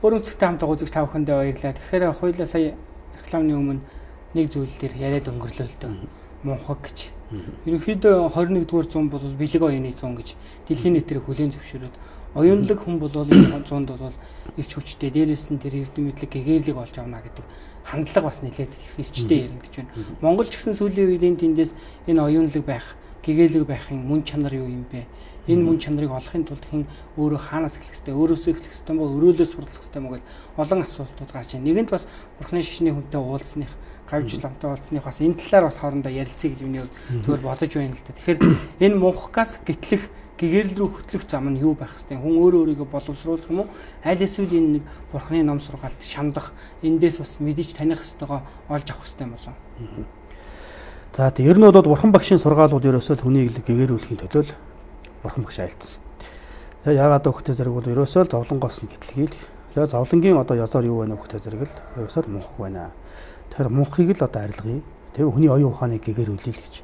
Өөрөөр зүйтэй хамт үзэгч та бүхэндээ баярлалаа. Тэгэхээр хоёулаа сая рекламны өмнө нэг зүйл дээр яриад өнгөрлөө л дөө. Мунхаг гэж. Ерөнхийдөө 21-р зуун бол бэлэг оюуны зуун гэж дэлхийн нийтээр хүлээн зөвшөөрөөд оюунлаг хүн бол энэ зуунд бол илч хүчтэй дээрээс нь тэр эрдэм мэдлэг гэгээрлийг олж авна гэдэг хандлага бас нэлээд хэрчтэй яригдж байна. Монгол ч гэсэн сүүлийн үеийн тэндээс энэ оюунлаг байх, гэгээлэг байхын мөн чанар юу юм бэ? Энэ мөн чанарыг олохын тулд хэн өөрөө хаанаас эхлэх ёстой, өөрөөсөө эхлэх ёстой мó, өрөөлөөс сурлах ёстой мó гэл олон асуултууд гарч байна. Нэгэнт бас Бурхны шишний хүнтэй уулзсных, гавьж ламтай уулзсных бас энэ талаар бас хоорондоо ярилцъя гэж миний зөвөр бодож байна л да. Тэгэхээр энэ мунхагаас гэтлэх, гэгэрэл рүү хөтлөх зам нь юу байх ёстой? Хүн өөрөө өөрийгөө боловсруулах юм уу? Аль эсвэл энэ нэг Бурхны ном сургаалт шамдах, эндээс бас мэдээж таних ёстойгоо олж авах ёстой юм болов. За тийм ер нь бол Бурхан багшийн сургаалууд ерөөсөө хүнийг гэгэрүүлэхийн төлөө Бурхан багш айлтсан. Тэгээ яагаад өгөхтэй зэрэг бол ерөөсөө зовлонгоос нь гэтлэгийг. Тэгээ зовлонгийн одоо язаар юу байна өгөхтэй зэрэг л ерөөсөө мунхаг байна. Тэгэхээр мунхыг л одоо арилгая. Тэгээ хүний оюун ухааныг гэгэрүүлээ л гэж.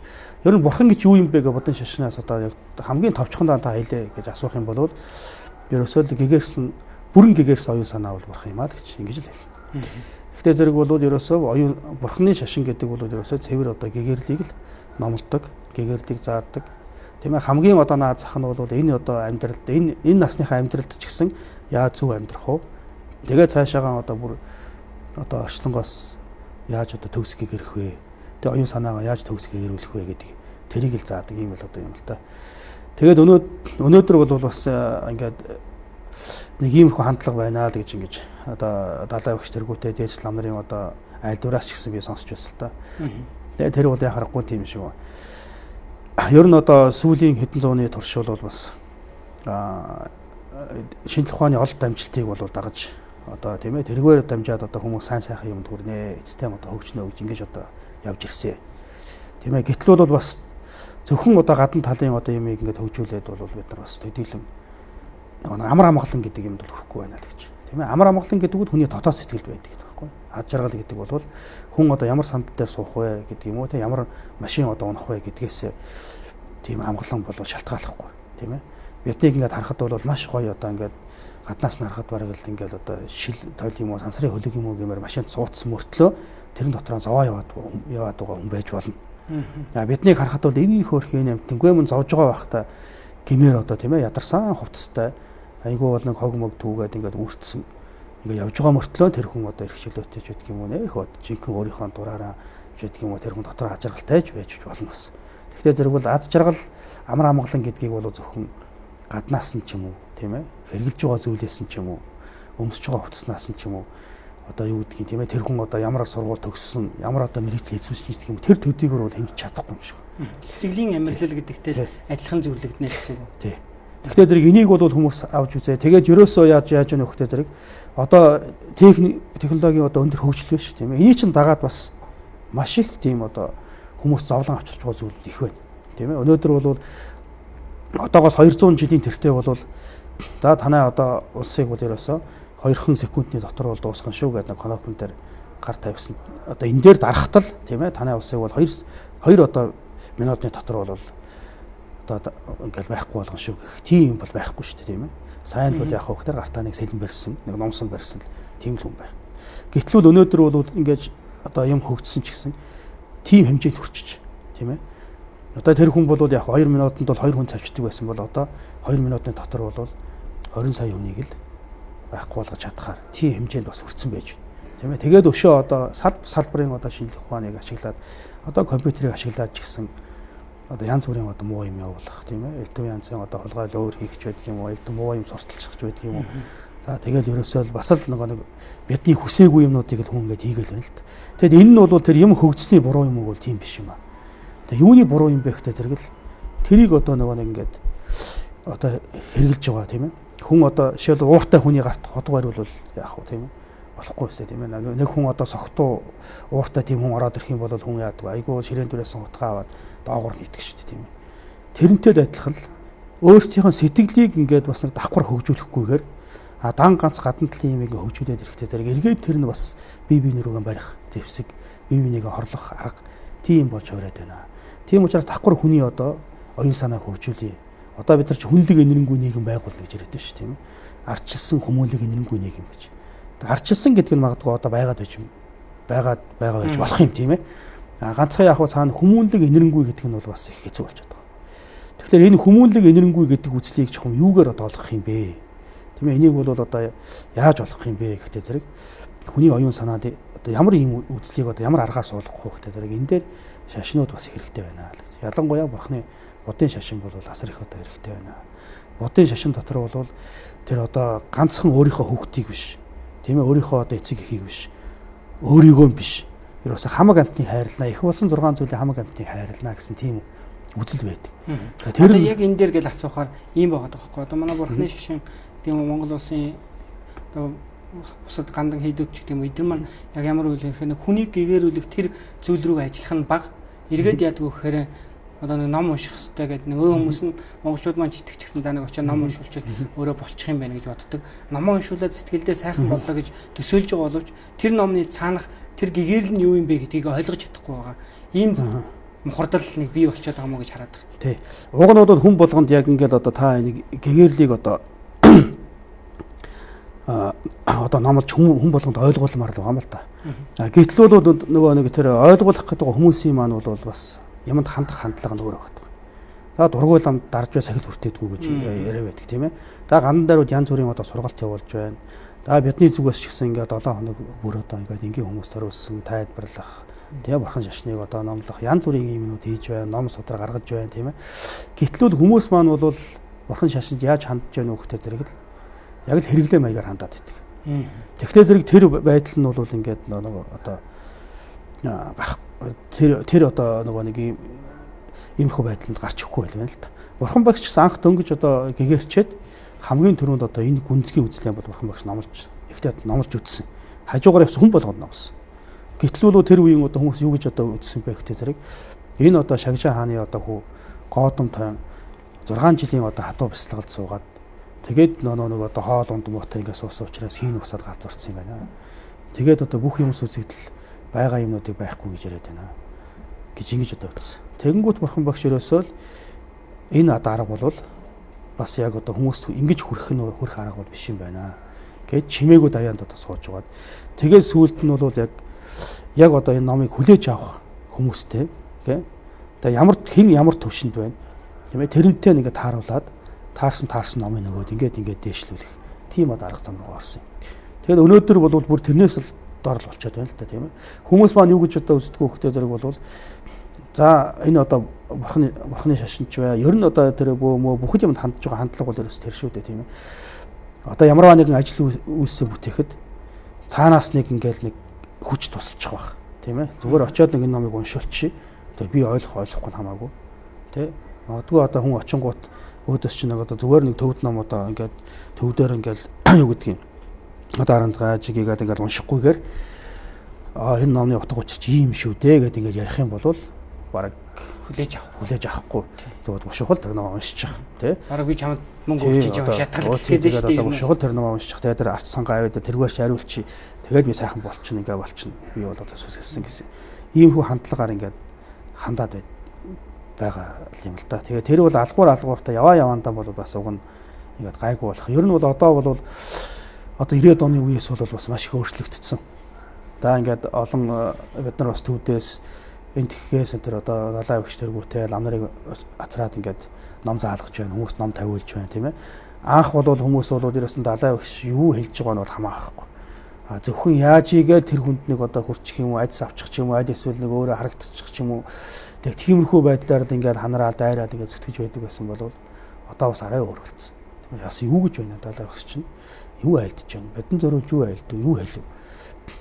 Ер нь Бурхан гэж юу юм бэ гэж бодон шашнаас одоо яг хамгийн товчхон даа хайлаа гэж асуух юм бол ерөөсөө л гэгэрсэн бүрэн гэгэрсэн оюун санаа бол Бурхан юм аа гэж ингэж л хэлнэ. Гэхдээ зэрэг бол ерөөсөө оюун Бурханы шашин гэдэг бол ерөөсөө цэвэр одоо гэгэрлийг л номлодог, гэгэрлийг заадаг. Тийм ээ хамгийн одоо наад зах нь бол энэ одоо амьдралд энэ насныхаа амьдралд ч гэсэн яаж зөв амьдрах вэ? Тэгээ цаашаагаа одоо бүр одоо орчлонгоос яаж одоо төгс гэгэрэх вэ? Тэгээ оюун санаагаа яаж төгс гэгэрүүлэх вэ гэдэг тэрийг л заадаг юм бол одоо юм л та. Тэгээд өнөөдөр бол бас ингээд нэг иймэрхүү хандлага байна л гэж ингэж одоо далай багш тэргүүтээ дээдс лам нарын одоо айлдвараас ч гэсэн би сонсч байсан л та. Тэгээд тэр бол яхахгүй тийм шиг байна. Ер нь одоо сүүлийн хэдэн зууны турш бол бас шинжлэх ухааны олд амжилтыг бол дагаж одоо тийм ээ тэргээр дамжаад одоо хүмүүс сайн сайхан юмд хүрнэ, эцтэй одоо хөгжнө гэж ингэж одоо явж ирсэн. Тийм ээ гэтэл бол бас зөвхөн одоо гадна талын одоо юмыг ингэж хөгжүүлээд бол бид нар бас төдийлөн амар амгалан гэдэг юмд бол хүрэхгүй байна л гэж. Тийм ээ амар амгалан гэдэг нь хүний дотоод сэтгэлд байдаг гэдэг байхгүй. Ад жаргал гэдэг бол хүн одоо ямар санд дээр суух вэ гэдэг юм уу те ямар машин одоо унах вэ гэдгээс тийм амгалан бол шалтгааллахгүй тийм ээ. Биднийг ингээд харахад бол маш гоё одоо ингээд гаднаас нь харахад бараг л ингээд одоо шил тойл юм уу сансрын хөлөг юм уу гэмээр машинд суудсан мөртлөө тэрэн дотроо зовоо яваад байгаа хүн байж болно. Биднийг харахад бол эвийн хөөрх юм тэнгуэ мөн зовж байгаа байхдаа гэмээр одоо тийм ээ ядарсан хувцастай айгүй бол нэг хог мог түүгээд ингээд үрцсэн ингээ явж байгаа мөртлөө тэр хүн одоо эрх чөлөөтэй ч гэдэг юм уу нэх бод жинхэнэ өөрийнхөө дураараа ч гэдэг юм уу тэр хүн дотор аз жаргалтай ч байж болно бас. Тэгэхээр зэрэг бол аз жаргал амар амгалан гэдгийг бол зөвхөн гаднаас нь ч юм уу тийм ээ хэрглэж байгаа зүйлээс нь ч юм уу өмсөж байгаа хувцаснаас нь ч юм уу одоо юу гэдгийг тийм ээ тэр хүн одоо ямар сургууль төгссөн ямар одоо мэрэгжил эзэмшиж гэх юм тэр төдийгөр бол хэмжиж чадахгүй юм шиг. Сэтгэлийн амьдрал гэдэгтэй адилхан зөвлөгдөнө гэсэн үг. Тий. Тэгэхээр зэрэг энийг бол хүмүүс авч үзээ. Тэгээд ерөөсөө яаж нөхөхтэй зэрэг одоо технологийн одоо өндөр хөгжил биш тийм ээ. Эний чинь дагаад бас маш их тийм одоо хүмүүс зовлон авчирч байгаа зүйл их байна. Тийм ээ. Өнөөдөр бол одоогоос 200 жилийн тэртээ бол за танай одоо улсыг бол ерөөсөө 2 секундны дотор бол дуусгах шүү гэдэг нэг конопон дээр гар тавьсан. Одоо энэ дээр дарахтал тийм ээ. Танай улсыг бол 2 одоо минутын дотор бол одоо ингээл байхгүй болгон шүү гэх тийм бол байхгүй шүү дээ тийм ээ. Сайн бол яг хөөхтөр гартаа нэг сэлэн барьсан, нэг номсон барьсан тийм л хүн байх. Гэтэл өнөөдөр бол ингээд одоо юм хөгжсөн ч гэсэн тийм хэмжээнд хүрчиж тийм ээ. Одоо тэр хүн бол яг 2 минутанд бол 2 хүн цавчдаг байсан бол одоо 2 минутын дотор бол 20 сая хүнийг л байхгүй болгож чадхаар тийм хэмжээнд бас хүрсэн байж байна. Тийм ээ. Тэгээд өшөө одоо салбарын одоо шинжлэх ухааныг ашиглаад одоо компьютерийг ашиглаад ч гэсэн одоо янз бүрийн одоо муу юм явуулах тийм ээ. Элдв янзын одоо холгойл өөр хийх ч байдаг юм уу, элдв муу юм сурталчих ч байдаг юм уу. За тэгэл ерөөсөө бас л нэг бидний хүсээгүй юмнуудыг л хүн ингэж хийгээл байна л та. Тэгэд энэ нь бол тэр юм хөгжсөний буруу юм уу бол тийм биш юм аа. Тэгээ юуны буруу юм бэ гэхтэй зэрэг л тэрийг одоо нэг ингэж одоо хэрглэж байгаа тийм ээ. Хүн одоо жишээл ууртай хүний гарт хотго барьвал яах вэ тийм ээ. Болохгүй өстэй тийм ээ. Нэг хүн одоо согтуу ууртай тийм хүн ороод ирэх юм бол хүн яадаг вэ? Айгуу ширээн дээрээс утгаа аваад доогуур нийтгэх шүү дээ тийм ээ. Тэрнтэй л адилхан л өөрсдийнхөө сэтгэлийг ингээд бас нэг давхар хөгжүүлэхгүйгээр дан ганц гадна талын юм ингээд хөгжүүлээд ирэхтэй зэрэг эргээд тэр нь бас бие биенийгөө барих зэвсэг, бие биенийгээ хорлох арга тийм болж хувраад байна. Тийм учраас давхар хүний одоо оюун санааг хөгжүүлье. Одоо бид нар ч хүнлэг энэрэнгүй нийгэм байгуулна гэж яриад байна шүү тийм ээ. Ардчилсан хүмүүнлэг энэрэнгүй нийгэм гэж. Арчилсан гэдэг нь магадгүй одоо байгаа байж болох юм тийм ээ. Ганцхан яг цаана хүмүүнлэг энэрэнгүй гэдэг нь бол бас их хэцүү болчиход байгаа. Тэгэхээр энэ хүмүүнлэг энэрэнгүй гэдэг үзлийг чухам юугаар одоо олох юм бэ? Тийм ээ, энийг бол одоо яаж олох юм бэ гэхдээ зэрэг хүний оюун санаад одоо ямар ийм үзлийг одоо ямар аргаар суулгах вэ гэхдээ зэрэг энэ дээр шашнууд бас их хэрэгтэй байна л. Ялангуяа бурхны будын шашин бол асар их одоо хэрэгтэй байна. Будын шашин дотор бол тэр одоо ганцхан өөрийнхөө хүүхдийг биш, тийм ээ, өөрийнхөө одоо эцэг эхийг биш, өөрийгөө биш, ерөөсө хамаг амьтныг хайрлана, их болсон 6 зүйлийн хамаг амьтныг хайрлана гэсэн тийм үзэл байдаг. Тэр яг энэ дээр гэл асуухаар ийм байгаа тоххой. Одоо манай бурхны шашин тийм Монгол улсын одоо бусад гандан хийдүүд ч гэдэм эдгээр маань яг ямар үйл хэрэг нэг хүнийг гэгэрүүлэх тэр зүйл рүү ажиллах нь бага. Эргээд яадаг вэ гэхээр одоо нэг ном унших хэрэгтэй гэдэг нэг хүмүүс нь монголчууд маань ч итгэж гисэн за нэг очиад ном уншуулчих өөрөө болчих юм байна гэж боддог. Ном уншуулаад сэтгэлдээ сайхан боллоо гэж төсөөлж байгаа боловч тэр номны цаанах тэр гэгэрэл нь юу юм бэ гэдгийг ойлгож чадахгүй байгаа. Ийм мухардал нэг бий болчиход байгаа мó гэж хараад байгаа. Тий. Уг нь бол хүн болгонд яг ингээд одоо та нэг гэгэрлийг одоо одоо намайг хүн болгонд ойлгуулмаар л байгаа юм л да. Гэтэл бол нөгөө нэг тэр ойлгуулах гэдэг хүмүүсийн маань бол бас юмд хандах хандлага нь өөр байгаа. За дургуйлам дарж бай сахил хүртээдгүй гэж яриа байдаг тийм ээ. За гандан даруйд янз бүрийн одоо сургалт явуулж байна. За бидний зүгээс ч гэсэн ингээд 7 хоног бүр одоо ингээд энгийн хүмүүст оруулсан тайлбарлах, тэгээ бурхан шашныг одоо номлох янз бүрийн юмнууд хийж байна, ном судраг гаргаж байна тийм ээ. Гэтэл хүмүүс маань бол бурхан шашинд яаж хандж байна вэ гэхдээ зэрэг л яг л хэрэглээ маягаар хандаад байдаг. Тэгэхээр зэрэг тэр байдал нь бол ингээд нөгөө одоо гарах тэр одоо нөгөө нэг иймэрхүү байдланд гарч ихгүй байл байна л та. Бурхан багш гэсэн анх дөнгөж одоо гэгэрчээд хамгийн түрүүнд одоо энэ гүнзгий үзлээ бол бурхан багш номлож ихтэй номлож үтсэн. Хажуугаар явсан хүн болгонд номсон. Гэтэл бол тэр үеийн одоо хүмүүс юу гэж одоо үзсэн бэ гэхдээ зэрэг энэ одоо Шагшаа хааны одоо хүү Гоодом тойн 6 жилийн одоо хатуу бяцлагалд суугаад тэгээд нэг одоо хоол унд муутай ингээд суусан учраас хийн усаад галзуурсан юм байна. Тэгээд одоо бүх юмс үзэгдэл байгаа юмнуудыг байхгүй гэж яриад байна гэж ингэж одоо үзсэн. Тэгэнгүүт бурхан багш өрөөсөө л энэ арга бол бас яг одоо хүмүүст ингэж хүрэх арга бол биш юм байна гэж чимээгүүд аяанд одоо сууж байгаад тэгээд сүүлд нь бол яг одоо энэ номыг хүлээж авах хүмүүстэй тийм одоо ямар төвшөнд байна тийм ээ тэрнтэй ингээд тааруулаад таарсан номын нөгөөд ингээд дээшлүүлэх тийм одоо арга зам руу орсон юм. Тэгээд өнөөдөр бол бүр тэрнээс л дор л болчиход байна л та тийм ээ. Хүмүүс маань юу гэж одоо үздэг вэ гэхдээ зэрэг бол за энэ одоо бурхны шашинч бай. Ер нь одоо тэр бүхэл юмд хандж байгаа хандлага бол ерөөс тэр шүү дээ тийм ээ. Одоо ямарваа нэгэн ажил үйлсээ бүтээхэд цаанаас нэг ингээл нэг хүч тусалчих байх тийм ээ. Зүгээр очиод нэг энэ номыг уншуулчих. Тэгээ би ойлгохгүй нь хамаагүй тийм. Магадгүй одоо хүн очингууд өөдөөс чинь нэг одоо зүгээр нэг төвд ном одоо ингээд төвдөр ингээл юу гэдэг юм. Одоо арандгаа жигээд ингээд уншихгүйгээр энэ номны утга учир чи ийм шүү дээ гэдэг ингээд ярих юм бол бараг хүлээж авахгүй. Тэгээд ушгал тэр ном уншчих тий. Бараг би чамд мөнгө өгч юм шатгал гэдэг шүү дээ. Ушгал тэр ном уншчих. Тэгээд тэр арц сангаа аваад тэргээрч хариулчих. Тэгээд би сайхан болчихно ингээд болчихно. Би бол одоо сүсгэсэн гэсэн. Ийм хүү хандлагаар ингээд хандаад байгаа юм л да. Тэгээд тэр бол алгууртаа яваандаа бол бас уг нь ингээд гайгүй болох. Ер нь бол одоо 90-ад оны үеэс бол бас маш их өөрчлөгдсөн. За ингээд олон бид нар бас төвдөөс энэ тэгхээс тэр одоо далайн өвч тэргүүтэй лам нарыг ацраад ингээд ном заалгаж байна. Хүмүүс ном тавиулж байна тийм ээ. Анх бол хүмүүс бол ерөөсөн далайн өвч юу хэлж байгаа нь бол хамаахгүй. Зөвхөн яаж игээл тэр хүнд нэг одоо хурчих юм уу, айдас авчих юм уу, аль эсвэл нэг өөрөө харагдчих юм уу. Тэг тиймэрхүү байдлаар л ингээд ханараад дайраад ингээд зүтгэж байдаг байсан бол одоо бас арай өөр болсон. Тийм яас юу гэж байна далайн өвч чинь юу айлдж байна? Бодон зөрүүж юу айлд юу хэлв?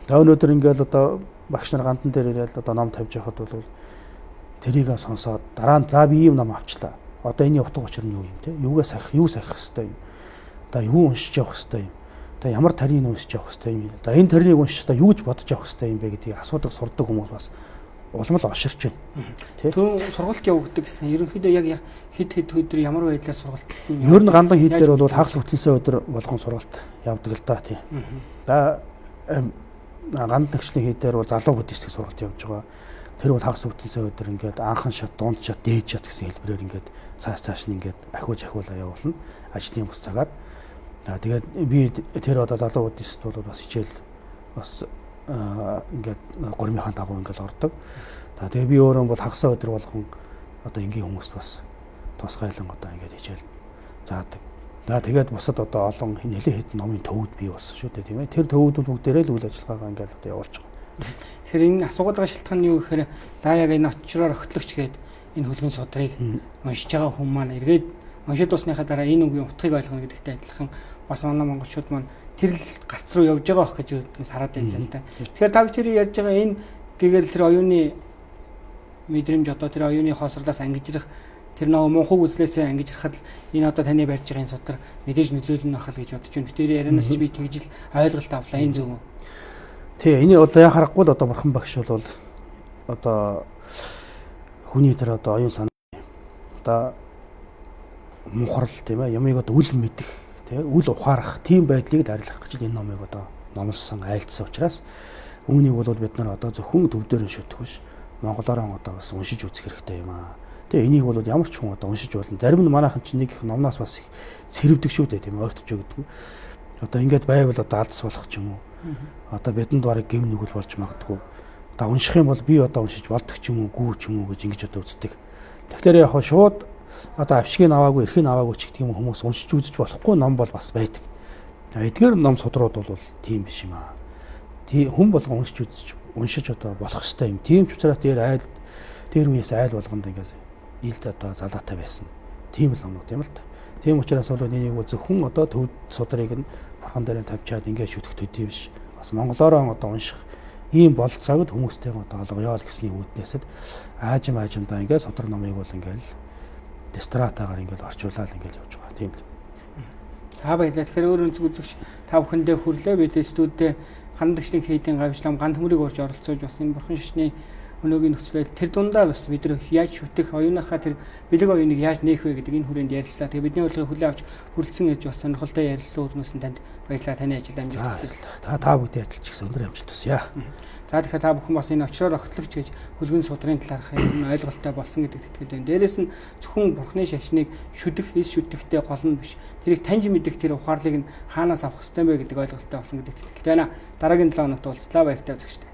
Та өнөөдөр ингээд одоо багш нар гандан дээр ирээд одоо ном тавьж байхад бол тэрийг сонсоод дараа нь за би ийм ном авчлаа. Одоо энэ утга учир нь юу юм те? Юу сахих хэвээр юм. Одоо юу уншиж явах хэвээр юм. Одоо ямар тарийг уншиж явах хэвээр юм. Одоо энэ тарийг уншихдаа юу гэж бодож явах хэвээр юм бэ гэдгийг асуудаг сурдаг хүмүүс бас улам л оширч байна. Түн сургалт явагддаг гэсэн. Ерөнхийдөө яг хэд өдөр ямар байдлаар сургалт? Ер нь гандан хэд дээр бол хагас бүтэнсээ өдөр болгон сургалт явдаг л да тийм. За гандан төгслийн хэд дээр бол залуу буддистик сургалт явж байгаа. Тэр бол хагас бүтэнсээ өдөр ингээд анхан шат, дунд шат, дээд шат гэсэн хэлбэрээр ингээд цааш нь ингээд ахиулаа явуулна. Ажлын бус цагаар. Тэгээд би тэр одоо залуу буддист бол бас хичээл бас ингээд гормынхаа дагуу ингээд ордог. Тэгээ би өөрөө бол хагасаа өдөр болгон одоо энгийн хүмүүст бас тусгайлан одоо ингээд хичээл заадаг. Тэгээд бусад одоо олон нэлээд хэд номын төвүүд бий болсон шүү дээ тийм ээ. Тэр төвүүд бол бүгдээрээ л үйл ажиллагаагаа ингээд одоо явуулж байгаа. Тэгэхээр энэ асуугаадаа шалтгаан нь юу гэхээр за яг энэ очроор огтлогч гээд энэ хөлгөн судрыг уншиж байгаа хүмүүс маань эргээд уншид дуусныхаа дараа энэ үгийн утгыг ойлгоно гэдэгтэй адилхан бас манай монголчууд маань тэр л гарц руу явж байгаа байх гэж үүднээс хараад байлаа л да. Тэгэхээр та бүхэн ярьж байгаа энэ гэгээр тэр оюуны мэдрэмж одоо тэр оюуны хоосрлоос ангижрах тэр нөгөө мунхаг үзлээсээ ангижрахад энэ одоо таны барьж байгаа энэ судар мэдээж нөлөөлнө ахал гэж бодож байна. Тэр ярианаас ч би тэгж л ойлголт авлаа энэ зөв. Тий, энэ одоо яа харахгүй л одоо бурхан багш бол одоо хүний тэр одоо оюун санаа одоо мухарл тийм ээ ямыг одоо үл мэдэх тийм үл ухаарах тийм байдлыг дарилгах гэж энэ номыг одоо номлосон айлдсан учраас үүнийг бол бид нар одоо зөвхөн төвдөр нь шүтэх биш монголоор одоо бас уншиж үзэх хэрэгтэй юм аа. Тэгээ энийг бол ямар ч хүн одоо уншиж болно. Зарим нь манайхан чинь нэг их номноос бас их цэрвдэг шүү дээ тийм ээ ойртож өгдөг. Одоо ингээд байвал одоо алдс болох ч юм уу. Одоо бидэнд барыг гэм нүгэл болж магадгүй. Одоо унших юм бол би одоо уншиж болдог ч юм уу, гүү ч юм уу гэж ингэж одоо үздэг. Тэгэхээр яг шууд одоо авшиг аваагүй, эрхийг аваагүй ч гэдэг юм хүмүүс уншиж үзэж болохгүй ном бол бас байдаг. Эдгээр ном судрууд бол тийм биш юм аа. Хүн болгон уншиж одоо болох хэвээр юм. Тийм ч учраас тэр үеэс айл болгонд ингээс илд одоо залаатай байсан. Тийм л номнууд юм л та. Тийм учраас бол энийг зөвхөн одоо төв судрыг нь бурхан дээр тавьчаад ингээд шүтэх төдий биш. Бас монголоор одоо унших ийм болцоогд хүмүүстэйгээ одоо олгоё гэсний үүднээсэд аажимдаа ингээд судар номыг бол ингээд дистратагаар ингээд орчуулаад ингээд явж байгаа. Тийм л. За баярлалаа. Тэгэхээр өөр өнцөг үзэгч та бүхэндээ хүрлээ. Бид студидээ хандлагчдын хийдийн гавьчлам ганц төмрийг орж оролцож бас энэ бурхан шишний өнөөгийн нөхцөл байдал тэр дундаа бас бид нар яаж шүтэх оюуныхаа тэр бэлэг оюуныг яаж нээх вэ гэдэг энэ хүрээнд ярилцлаа. Тэгээ бидний урилгыг хүлээн авч хүрэлцэн яж бас сонирхолтой ярилцсан өрнөөс нь танд баярлалаа. Таны ажилд амжилт хүсье. Та бүдний ажилд ч гэсэн өндөр амжилт хүсье. За тэгэхээр та бүхэн бас энэ очроор огтлогч гэж хөлгөн судрын талаарх юм ойлголттой болсон гэдэг итгэл байна. Дээрээс нь зөвхөн бурхны шашныг шүдэх, эс шүтэхтэй гол нь биш. Тэрийг таньж мэдэх тэр ухаарлыг нь хаанаас авах ёстой вэ гэдэг ойлголттой болсон гэдэг итгэл байна. Дараагийн 7 хоногт уулзлаа. Баяртай үзэгчдээ.